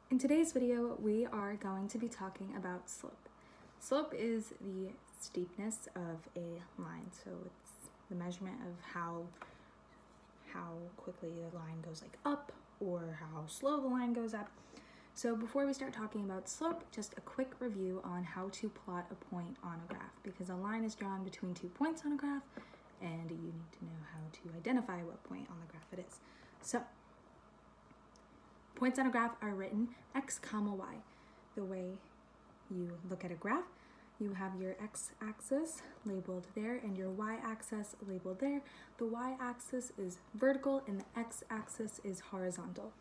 In today's video, we are going to be talking about slope. Slope is the steepness of a line, so it's the measurement of how quickly the line goes up or how slow the line goes up. So before we start talking about slope, just a quick review on how to plot a point on a graph, because a line is drawn between 2 points on a graph and you need to know how to identify what point on the graph it is. So points on a graph are written x comma y. The way you look at a graph, you have your x-axis labeled there and your y-axis labeled there. The y-axis is vertical and the x-axis is horizontal.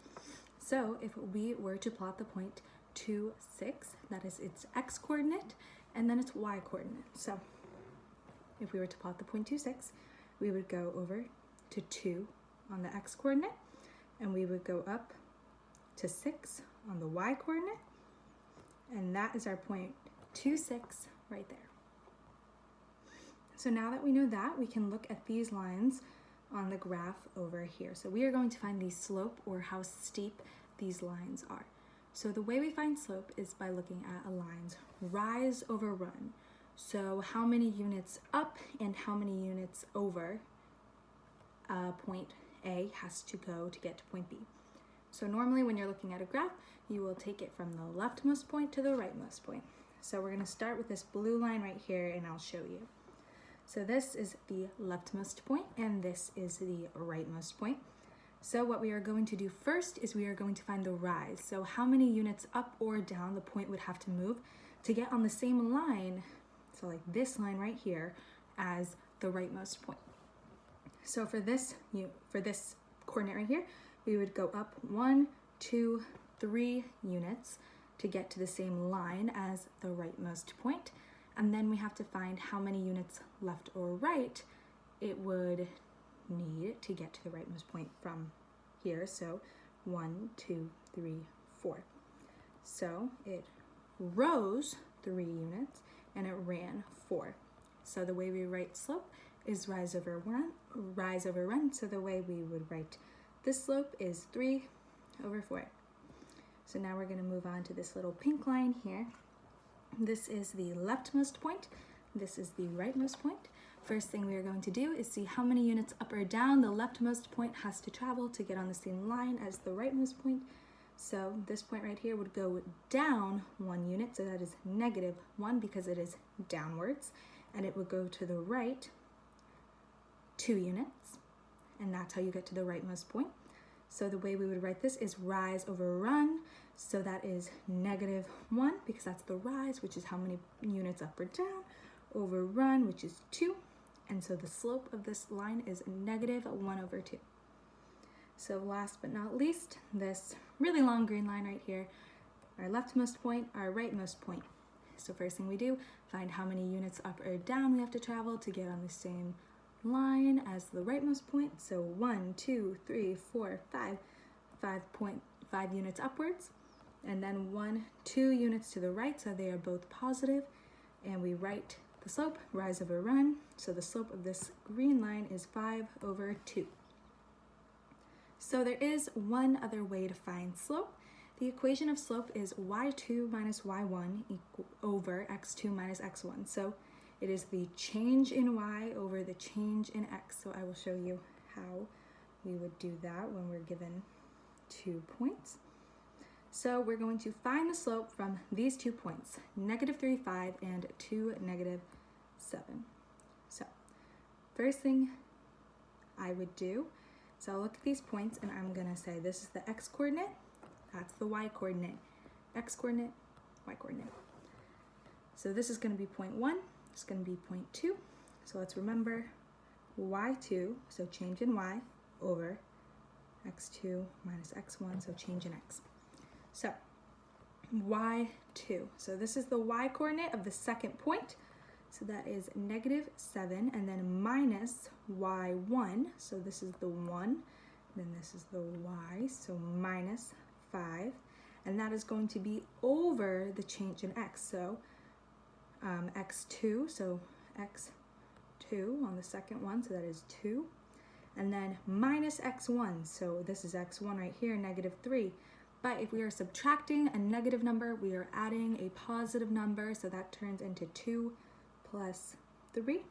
So if we were to plot the point 2, 6, that is its x-coordinate and then its y-coordinate. So if we were to plot the point 2, 6, we would go over to 2 on the x-coordinate and we would go up to 6 on the y-coordinate, and that is our point 2, 6 right there. So now that we know that, we can look at these lines on the graph over here. So we are going to find the slope, or how steep these lines are. So the way we find slope is by looking at a line's rise over run. So how many units up and how many units over point A has to go to get to point B. So normally when you're looking at a graph, you will take it from the leftmost point to the rightmost point. So we're going to start with this blue line right here and I'll show you. So this is the leftmost point and this is the rightmost point. So what we are going to do first is we are going to find the rise. So how many units up or down the point would have to move to get on the same line, so like this line right here, as the rightmost point. So for this coordinate right here, we would go up 1, 2, 3 units to get to the same line as the rightmost point. And then we have to find how many units left or right it would need to get to the rightmost point from here. So 1, 2, 3, 4. So it rose 3 units and it ran 4. So the way we write slope is rise over run. So the way we would write this slope is 3 over 4. So now we're going to move on to this little pink line here. This is the leftmost point. This is the rightmost point. First thing we are going to do is see how many units up or down the leftmost point has to travel to get on the same line as the rightmost point. So this point right here would go down 1 unit, so that is -1 because it is downwards. And it would go to the right 2 units. And that's how you get to the rightmost point. So the way we would write this is rise over run. So that is -1 because that's the rise, which is how many units up or down, over run, which is 2. And so the slope of this line is -1 over 2. So last but not least, this really long green line right here, our leftmost point, our rightmost point. So first thing we do, find how many units up or down we have to travel to get on the same line as the rightmost point. So 1, 2, 3, 4, 5, 5 units upwards, and then 1, 2 units to the right, so they are both positive, and we write the slope, rise over run. So the slope of this green line is 5 over 2. So there is one other way to find slope. The equation of slope is y2 minus y1 over x2 minus x1. So it is the change in y over the change in x. So I will show you how we would do that when we're given 2 points. So we're going to find the slope from these 2 points, -3, 5 and 2, -7. So first thing I would do, so I'll look at these points and I'm gonna say this is the x-coordinate, that's the y-coordinate, x-coordinate, y-coordinate. So this is gonna be point 1. It's going to be point 2. So let's remember y2, so change in y, over x2 minus x1, so change in x. So y2, so this is the y-coordinate of the second point. So that is -7, and then minus y1, so this is the 1, then this is the y, so -5, and that is going to be over the change in x. So x2, so x2 on the second one, so that is 2. And then minus x1, so this is x1 right here, -3. But if we are subtracting a negative number, we are adding a positive number, so that turns into 2 plus 3.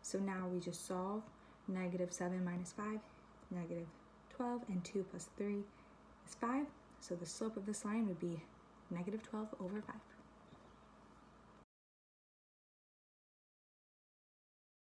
So now we just solve. Negative 7 minus 5, negative 12, and 2 plus 3 is 5. So the slope of this line would be negative 12 over 5.